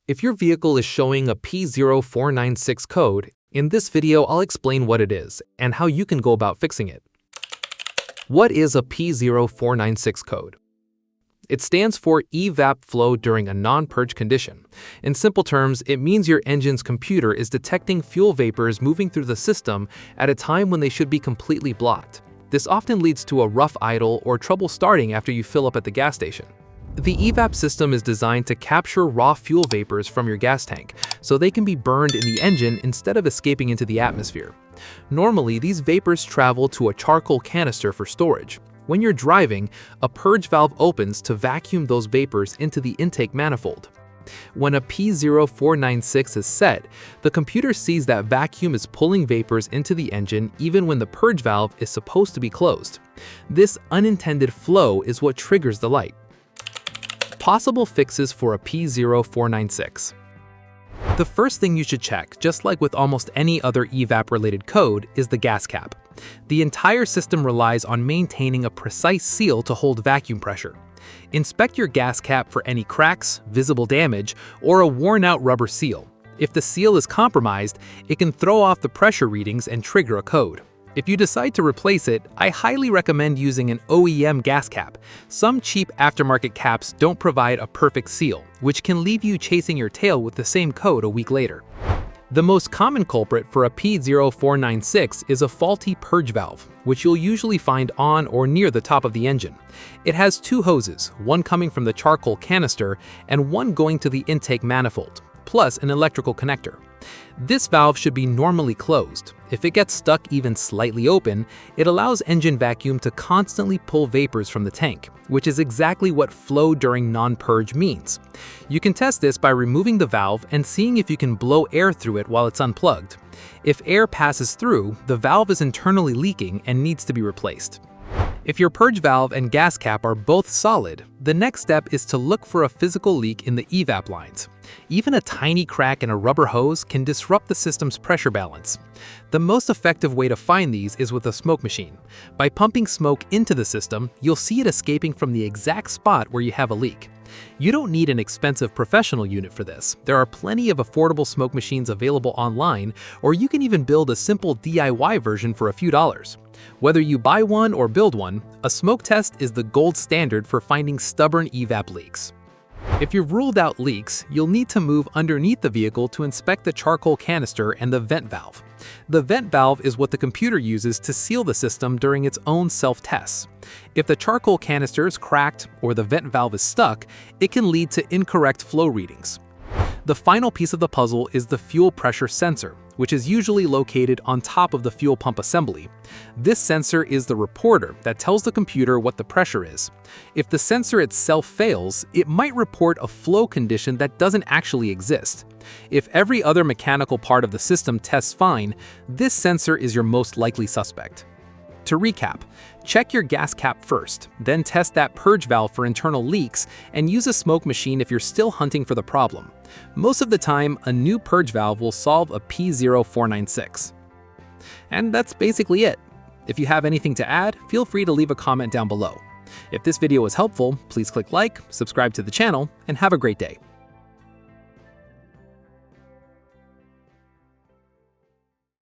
If your vehicle is showing a P0496 code, in this video I'll explain what it is and how you can go about fixing it. What is a P0496 code? It stands for EVAP flow during a non-purge condition. In simple terms, it means your engine's computer is detecting fuel vapors moving through the system at a time when they should be completely blocked. This often leads to a rough idle or trouble starting after you fill up at the gas station. The EVAP system is designed to capture raw fuel vapors from your gas tank, so they can be burned in the engine instead of escaping into the atmosphere. Normally, these vapors travel to a charcoal canister for storage. When you're driving, a purge valve opens to vacuum those vapors into the intake manifold. When a P0496 is set, the computer sees that vacuum is pulling vapors into the engine even when the purge valve is supposed to be closed. This unintended flow is what triggers the light. Possible fixes for a P0496. The first thing you should check, just like with almost any other EVAP-related code, is the gas cap. The entire system relies on maintaining a precise seal to hold vacuum pressure. Inspect your gas cap for any cracks, visible damage, or a worn-out rubber seal. If the seal is compromised, it can throw off the pressure readings and trigger a code. If you decide to replace it, I highly recommend using an OEM gas cap. Some cheap aftermarket caps don't provide a perfect seal, which can leave you chasing your tail with the same code a week later. The most common culprit for a P0496 is a faulty purge valve, which you'll usually find on or near the top of the engine. It has two hoses, one coming from the charcoal canister and one going to the intake manifold, plus an electrical connector. This valve should be normally closed. If it gets stuck even slightly open, it allows engine vacuum to constantly pull vapors from the tank, which is exactly what flow during non-purge means. You can test this by removing the valve and seeing if you can blow air through it while it's unplugged. If air passes through, the valve is internally leaking and needs to be replaced. If your purge valve and gas cap are both solid, the next step is to look for a physical leak in the EVAP lines. Even a tiny crack in a rubber hose can disrupt the system's pressure balance. The most effective way to find these is with a smoke machine. By pumping smoke into the system, you'll see it escaping from the exact spot where you have a leak. You don't need an expensive professional unit for this. There are plenty of affordable smoke machines available online, or you can even build a simple DIY version for a few dollars. Whether you buy one or build one, a smoke test is the gold standard for finding stubborn EVAP leaks. If you've ruled out leaks, you'll need to move underneath the vehicle to inspect the charcoal canister and the vent valve. The vent valve is what the computer uses to seal the system during its own self-tests. If the charcoal canister is cracked or the vent valve is stuck, it can lead to incorrect flow readings. The final piece of the puzzle is the fuel pressure sensor, which is usually located on top of the fuel pump assembly. This sensor is the reporter that tells the computer what the pressure is. If the sensor itself fails, it might report a flow condition that doesn't actually exist. If every other mechanical part of the system tests fine, this sensor is your most likely suspect. To recap, check your gas cap first, then test that purge valve for internal leaks, and use a smoke machine if you're still hunting for the problem. Most of the time, a new purge valve will solve a P0496. And that's basically it. If you have anything to add, feel free to leave a comment down below. If this video was helpful, please click like, subscribe to the channel, and have a great day.